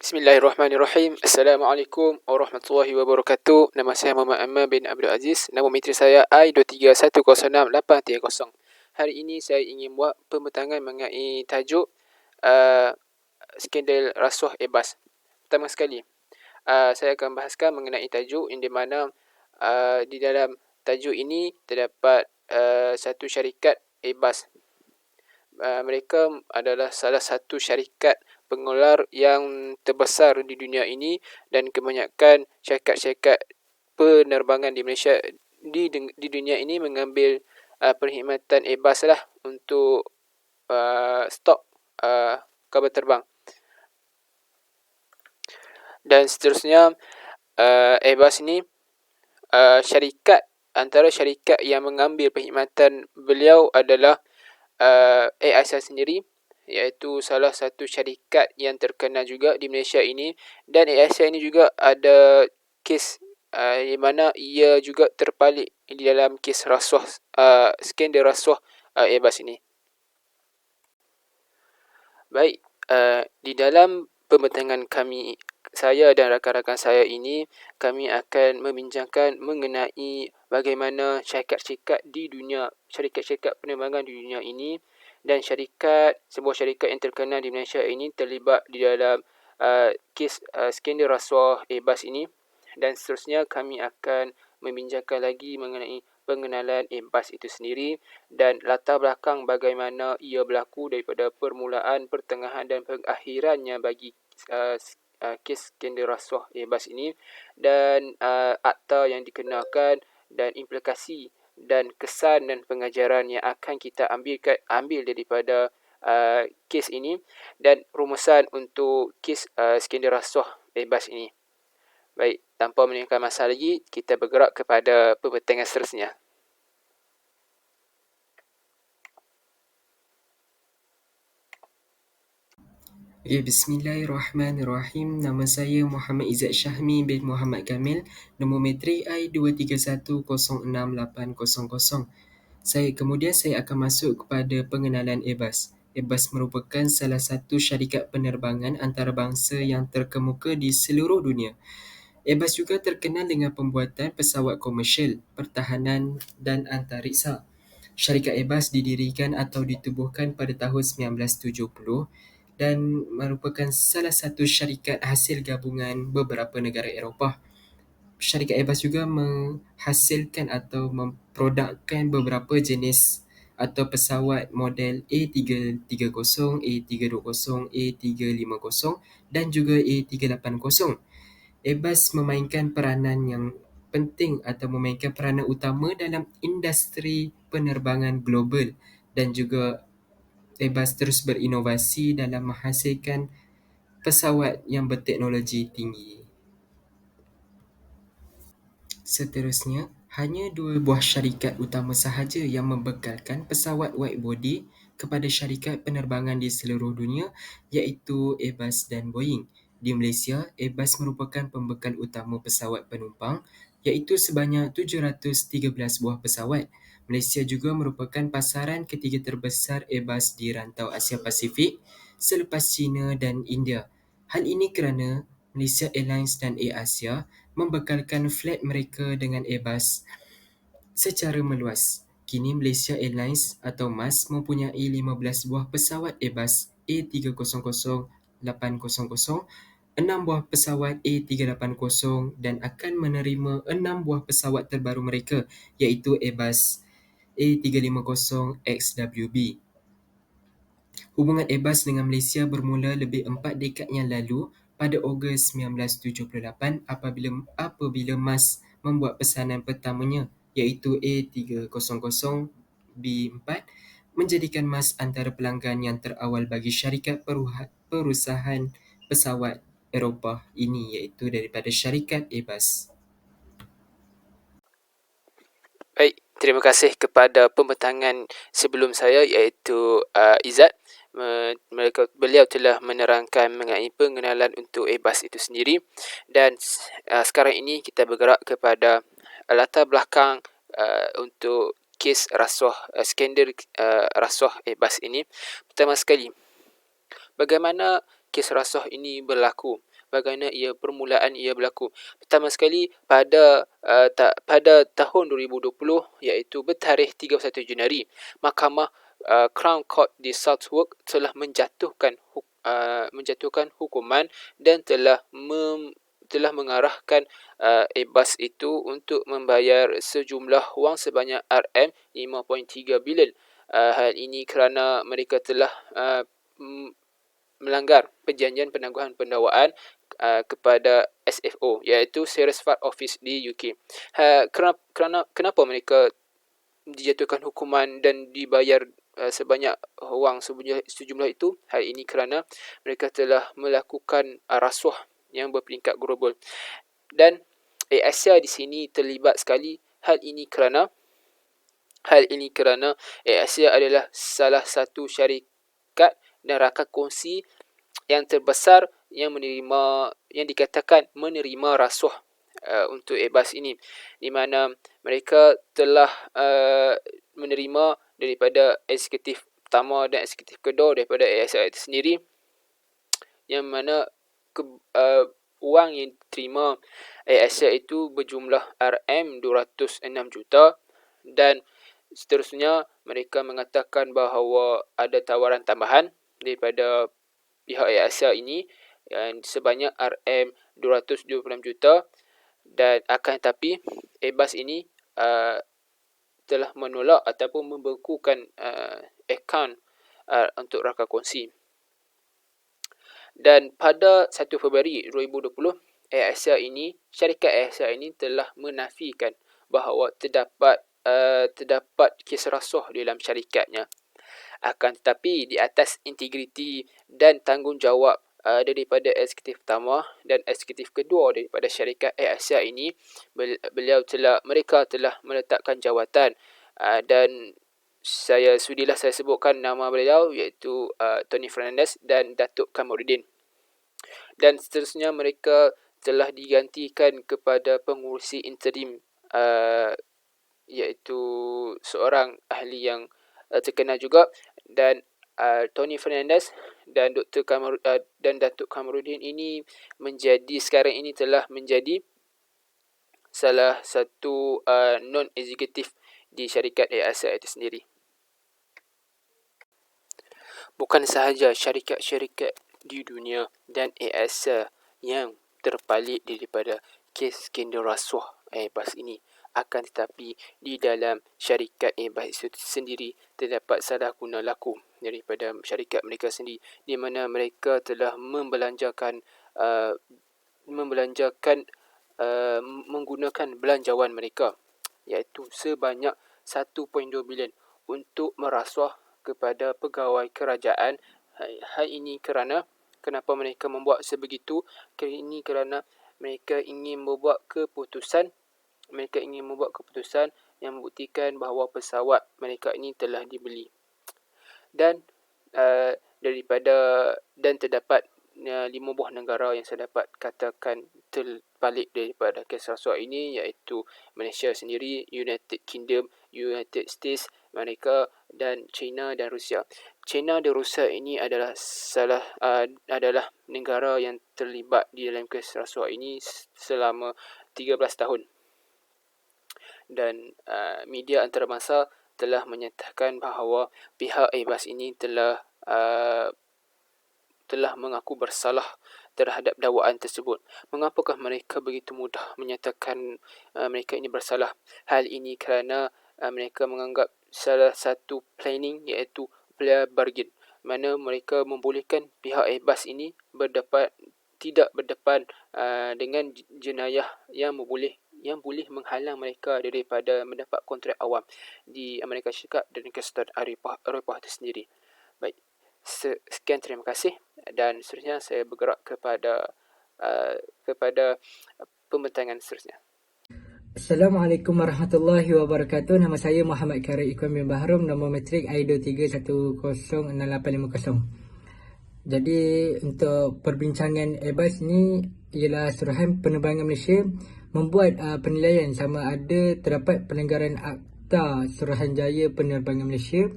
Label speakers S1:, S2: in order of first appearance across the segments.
S1: Bismillahirrahmanirrahim. Assalamualaikum warahmatullahi wabarakatuh. Nama saya Muhammad Aman bin Abdul Aziz. Nama menteri saya I23106830. Hari ini saya ingin buat pembentangan mengenai tajuk skandal rasuah Airbus. Pertama sekali, saya akan bahaskan mengenai tajuk yang di mana di dalam tajuk ini terdapat satu syarikat Airbus. Mereka adalah salah satu syarikat pengeluar yang terbesar di dunia ini, dan kebanyakan syarikat-syarikat penerbangan di Malaysia di dunia ini mengambil perkhidmatan Airbus lah untuk stok kabel terbang. Dan seterusnya, Airbus ini antara syarikat yang mengambil perkhidmatan beliau adalah AirAsia sendiri, iaitu salah satu syarikat yang terkenal juga di Malaysia ini. Dan AirAsia ini juga ada kes di mana ia juga terpalit di dalam kes rasuah, skandal rasuah Airbus ini. Baik, di dalam pembentangan saya dan rakan-rakan saya ini, kami akan membincangkan mengenai bagaimana syarikat-syarikat di dunia, syarikat-syarikat penerbangan di dunia ini, dan sebuah syarikat yang terkenal di Malaysia ini terlibat di dalam kes skandal rasuah Airbus ini. Dan seterusnya kami akan membincangkan lagi mengenai pengenalan Airbus itu sendiri dan latar belakang bagaimana ia berlaku daripada permulaan, pertengahan dan pengakhirannya bagi kes skandal rasuah Airbus ini, dan akta yang dikenakan dan implikasi dan kesan dan pengajaran yang akan kita ambil daripada kes ini, dan rumusan untuk kes skandal rasuah Airbus ini. Baik, tanpa meninggalkan masa lagi, kita bergerak kepada pembentangan seterusnya.
S2: Bismillahirrahmanirrahim. Nama saya Muhammad Izzat Syahmi bin Muhammad Kamil. Nombor metrik I23106800. Kemudian saya akan masuk kepada pengenalan Airbus. Airbus merupakan salah satu syarikat penerbangan antarabangsa yang terkemuka di seluruh dunia. Airbus juga terkenal dengan pembuatan pesawat komersial, pertahanan dan antariksa. Syarikat Airbus didirikan atau ditubuhkan pada tahun 1970 dan merupakan salah satu syarikat hasil gabungan beberapa negara Eropah. Syarikat Airbus juga menghasilkan atau memprodukkan beberapa jenis atau pesawat model A330, A320, A350 dan juga A380. Airbus memainkan peranan yang penting atau memainkan peranan utama dalam industri penerbangan global, dan juga Airbus terus berinovasi dalam menghasilkan pesawat yang berteknologi tinggi. Seterusnya, hanya dua buah syarikat utama sahaja yang membekalkan pesawat widebody kepada syarikat penerbangan di seluruh dunia, iaitu Airbus dan Boeing. Di Malaysia, Airbus merupakan pembekal utama pesawat penumpang, iaitu sebanyak 713 buah pesawat. Malaysia juga merupakan pasaran ketiga terbesar Airbus di rantau Asia Pasifik selepas China dan India. Hal ini kerana Malaysia Airlines dan AirAsia membekalkan flight mereka dengan Airbus secara meluas. Kini Malaysia Airlines atau MAS mempunyai 15 buah pesawat Airbus A300-800, 6 buah pesawat A380 dan akan menerima 6 buah pesawat terbaru mereka, iaitu Airbus A350XWB. Hubungan Airbus dengan Malaysia bermula lebih 4 dekad yang lalu pada Ogos 1978 apabila MAS membuat pesanan pertamanya, iaitu A300B4, menjadikan MAS antara pelanggan yang terawal bagi syarikat perusahaan pesawat Eropah ini, iaitu daripada syarikat Airbus.
S1: Baik, terima kasih kepada pembentangan sebelum saya, iaitu Izzat. Beliau telah menerangkan mengenai pengenalan untuk Airbus itu sendiri. Dan sekarang ini kita bergerak kepada latar belakang untuk kes rasuah, skandal rasuah Airbus ini. Pertama sekali, bagaimana kes rasuah ini berlaku? bagaimana permulaan ia berlaku. Pertama sekali pada tahun 2020 iaitu bertarikh 31 Januari, Mahkamah Crown Court di Southwark telah menjatuhkan hukuman dan telah mengarahkan Airbus itu untuk membayar sejumlah wang sebanyak RM5.3 bilion. Hal ini kerana mereka telah melanggar perjanjian penangguhan pendawaan kepada SFO, iaitu Serious Fraud Office di UK. Kenapa mereka dijatuhkan hukuman dan dibayar sebanyak wang sejumlah itu? Hal ini kerana mereka telah melakukan rasuah yang berperingkat global. Dan Asia di sini terlibat sekali. Hal ini kerana Asia adalah salah satu syarikat dan rakan kongsi yang terbesar yang dikatakan menerima rasuah untuk Airbus ini, di mana mereka telah menerima daripada eksekutif pertama dan eksekutif kedua daripada ASA itu sendiri, yang mana wang yang diterima ASA itu berjumlah RM206 juta, dan seterusnya mereka mengatakan bahawa ada tawaran tambahan daripada pihak ASA ini yang sebanyak RM226 juta, dan akan tetapi Airbus ini telah menolak ataupun membekukan akaun untuk rakan kongsi. Dan pada 1 Februari 2020, syarikat ASA ini telah menafikan bahawa terdapat kes rasuah dalam syarikatnya. Akan tetapi di atas integriti dan tanggungjawab daripada eksekutif pertama dan eksekutif kedua daripada syarikat ASA ini, mereka telah meletakkan jawatan, dan saya sebutkan nama beliau, iaitu Tony Fernandez dan Datuk Kamarudin. Dan seterusnya mereka telah digantikan kepada pengurusi interim, iaitu seorang ahli yang terkenal juga, dan Tony Fernandez dan Datuk Kamarudin ini sekarang ini telah menjadi salah satu non-eksekutif di syarikat ASA itu sendiri. Bukan sahaja syarikat-syarikat di dunia dan ASA yang terpalit daripada kes skandal rasuah Airbus ini, akan tetapi di dalam syarikat Airbus itu sendiri terdapat salah guna laku daripada syarikat mereka sendiri, di mana mereka telah menggunakan belanjawan mereka, iaitu sebanyak 1.2 bilion untuk merasuah kepada pegawai kerajaan. Hal ini kenapa mereka membuat sebegitu? Ini kerana mereka ingin membuat keputusan yang membuktikan bahawa pesawat mereka ini telah dibeli. Dan terdapat 5 buah negara yang saya dapat katakan terbalik daripada kes rasuah ini, iaitu Malaysia sendiri, United Kingdom, United States, Amerika, dan China dan Rusia. China dan Rusia ini adalah negara yang terlibat di dalam kes rasuah ini selama 13 tahun. Dan media antarabangsa telah menyatakan bahawa pihak Airbus ini telah mengaku bersalah terhadap dakwaan tersebut. Mengapakah mereka begitu mudah menyatakan mereka ini bersalah? Hal ini kerana mereka menganggap salah satu planning, iaitu player bargain, mana mereka membolehkan pihak Airbus ini tidak berdepan dengan jenayah yang boleh menghalang mereka daripada mendapat kontrak awam di Amerika Syarikat dan Kesatuan Eropah itu sendiri. Baik, sekian, terima kasih, dan seterusnya saya bergerak kepada pembentangan seterusnya.
S3: Assalamualaikum warahmatullahi wabarakatuh. Nama saya Muhammad Karim Ikwan bin Bahrum, nombor matrik I23100850. Jadi untuk perbincangan Airbus ni ialah Suruhan Penerbangan Malaysia membuat penilaian sama ada terdapat pelanggaran Akta Suruhanjaya Penerbangan Malaysia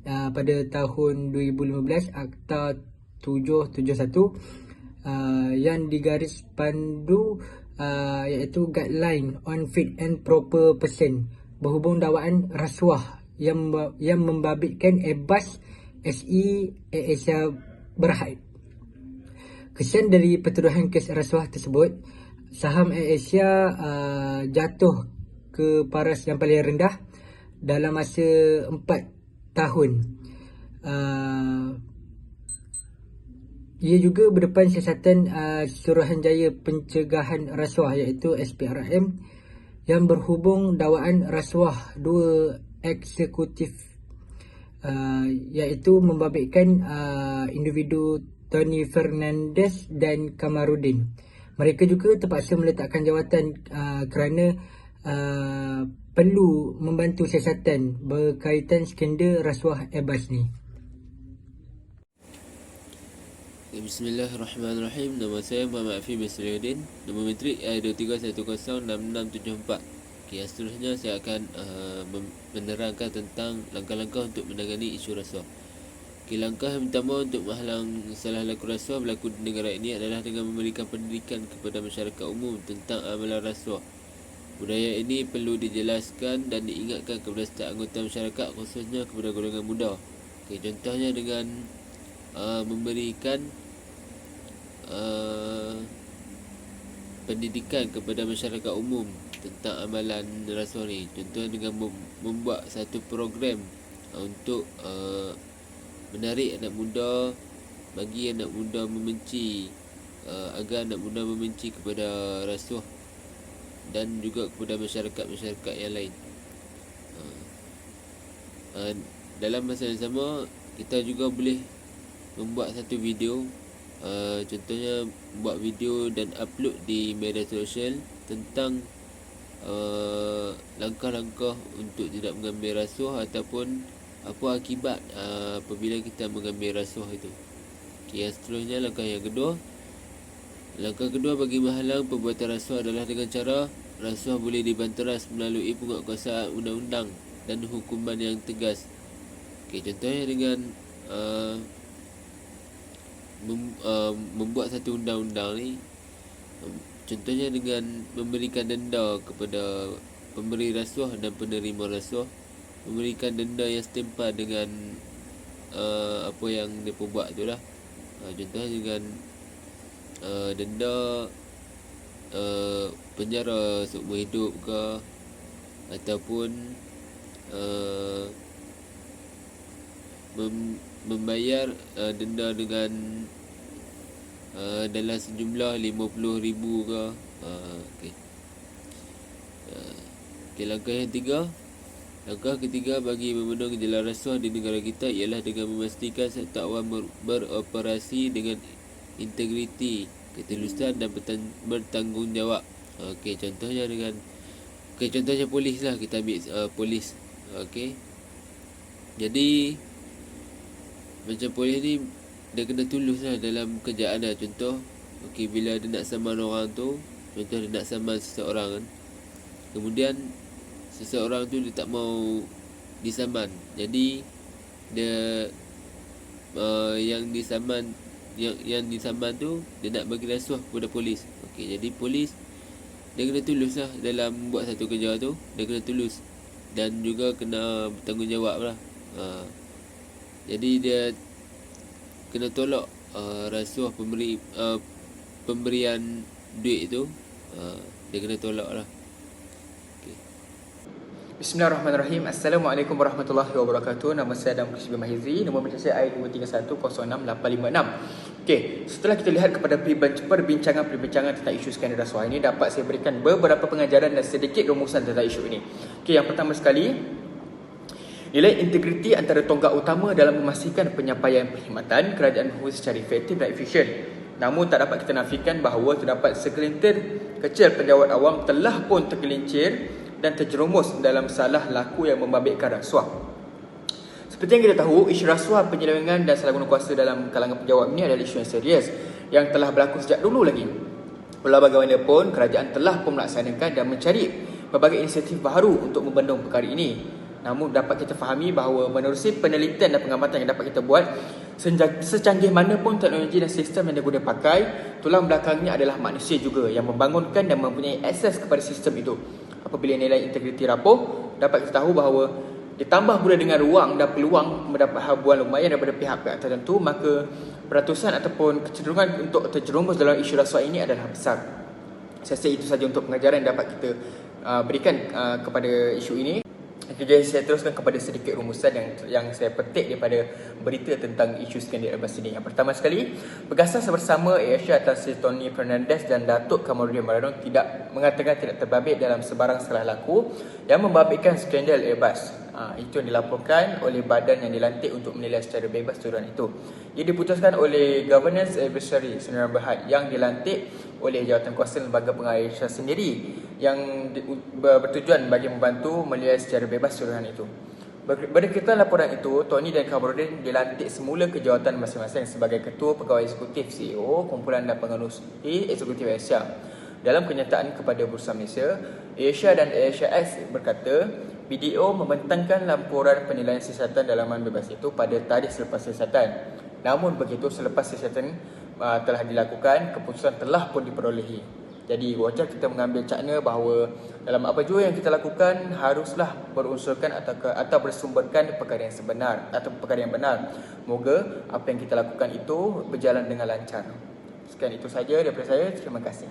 S3: pada tahun 2015, Akta 771, yang digaris pandu iaitu Guideline on Fit and Proper Person berhubung dakwaan rasuah yang membabitkan Airbus SE AirAsia Berhad. Kesan dari pertuduhan kes rasuah tersebut, saham AirAsia jatuh ke paras yang paling rendah dalam masa 4 tahun. Ia juga berdepan siasatan Suruhanjaya Pencegahan Rasuah iaitu SPRM yang berhubung dakwaan rasuah dua eksekutif iaitu membabitkan individu Tony Fernandez dan Kamarudin. Mereka juga terpaksa meletakkan jawatan kerana perlu membantu siasatan berkaitan skandal rasuah Airbus ni.
S4: Bismillahirrahmanirrahim. Nama saya Muhammad Afiq Basriuddin. Nombor metrik I23106674. Seterusnya saya akan menerangkan tentang langkah-langkah untuk menangani isu rasuah. Langkah yang pertama untuk menghalang salah laku rasuah berlaku di negara ini adalah dengan memberikan pendidikan kepada masyarakat umum tentang amalan rasuah. Budaya ini perlu dijelaskan dan diingatkan kepada setiap anggota masyarakat, khususnya kepada golongan muda. Contohnya dengan memberikan pendidikan kepada masyarakat umum tentang amalan rasuah ni. Contohnya dengan membuat satu program untuk menarik anak muda, bagi anak muda membenci, agar anak muda membenci kepada rasuah dan juga kepada masyarakat-masyarakat yang lain. Dalam masa yang sama, kita juga boleh membuat satu video, contohnya buat video dan upload di media sosial tentang langkah-langkah untuk tidak mengambil rasuah ataupun apa akibat apabila kita mengambil rasuah itu. Yang seterusnya, langkah kedua bagi menghalang perbuatan rasuah adalah dengan cara rasuah boleh dibanteras melalui penguatkuasaan undang-undang dan hukuman yang tegas. Contohnya dengan membuat satu undang-undang ni, contohnya dengan memberikan denda kepada pemberi rasuah dan penerima rasuah, memberikan denda yang setimpal dengan apa yang mereka buat tu lah. Contohnya dengan denda penjara seumur hidup ke, ataupun membayar denda dengan dalam sejumlah RM50,000 ke. Langkah ketiga bagi memenuhi gejala rasuah di negara kita ialah dengan memastikan sektor awam beroperasi dengan integriti, ketulusan dan bertanggungjawab. Contohnya polis lah, kita ambil polis. Jadi macam polis ni, dia kena tulus lah dalam kerjaan lah. Contoh, bila dia nak saman orang tu, contoh dia nak saman seseorang kan, kemudian seseorang tu dia tak mau disaman, jadi dia yang disaman tu dia nak bagi rasuah kepada polis. Jadi polis dia kena tulus lah dalam buat satu kerja tu. Dia kena tulus dan juga kena bertanggungjawab lah. Jadi dia kena tolak rasuah pemberian duit tu, dia kena tolak lah.
S5: Bismillahirrahmanirrahim. Assalamualaikum warahmatullahi wabarakatuh. Nama saya Adam Kusbi Mahizri. Nombor mencari saya I23106856. Setelah kita lihat kepada perbincangan tentang isu skandal rasuah ini, dapat saya berikan beberapa pengajaran dan sedikit rumusan tentang isu ini. Yang pertama sekali, nilai integriti antara tonggak utama dalam memastikan penyampaian perkhidmatan kerajaan berfungsi secara efektif dan efisien. Namun tak dapat kita nafikan bahawa terdapat segelintir kecil penjawat awam telah pun tergelincir dan terjerumus dalam salah laku yang membabitkan rasuah. Seperti yang kita tahu, isu rasuah, penyelewengan dan salah guna kuasa dalam kalangan penjawat ini adalah isu yang serius yang telah berlaku sejak dulu lagi. Walau bagaimanapun, kerajaan telah pun melaksanakan dan mencari berbagai inisiatif baru untuk membendung perkara ini. Namun dapat kita fahami bahawa menerusi penelitian dan pengamatan yang dapat kita buat, Secanggih mana pun teknologi dan sistem yang digunakan pakai, tulang belakangnya adalah manusia juga yang membangunkan dan mempunyai akses kepada sistem itu. Apabila nilai integriti rapuh, dapat kita tahu bahawa ditambah pula dengan ruang dan peluang mendapat habuan lumayan daripada pihak-pihak tertentu, maka peratusan ataupun kecenderungan untuk terjerumus dalam isu rasuah ini adalah besar. Saya rasa itu saja untuk pengajaran yang dapat kita berikan kepada isu ini. Jadi saya teruskan kepada sedikit rumusan yang saya petik daripada berita tentang isu skandal Airbus ini. Yang pertama sekali, bergasas bersama AirAsia atas Tony Fernandez dan Datuk Kamarudin Maradon mengatakan tidak terbabit dalam sebarang salah laku yang membabitkan skandal Airbus. Itu yang dilaporkan oleh badan yang dilantik untuk menilai secara bebas tuduhan itu. Ia diputuskan oleh Governance Advisory Sdn Bhd yang dilantik oleh Jawatankuasa Lembaga Pengarah Airsha sendiri yang bertujuan bagi membantu menilai secara bebas tuduhan itu. Berdasarkan laporan itu, Tony dan Kamarudin dilantik semula ke jawatan masing-masing sebagai Ketua Pegawai Eksekutif CEO Kumpulan dan Pengerusi Eksekutif Airsha. Dalam kenyataan kepada Bursa Malaysia, Airsha dan Airsha X berkata, BDO membentangkan laporan penilaian siasatan dalaman bebas itu pada tarikh selepas siasatan. Namun begitu, selepas siasatan telah dilakukan, keputusan telah pun diperolehi. Jadi wajar kita mengambil cakna bahawa dalam apa jua yang kita lakukan haruslah berunsurkan atau bersumberkan perkara yang sebenar atau perkara yang benar. Moga apa yang kita lakukan itu berjalan dengan lancar. Sekian itu saja daripada saya. Terima kasih.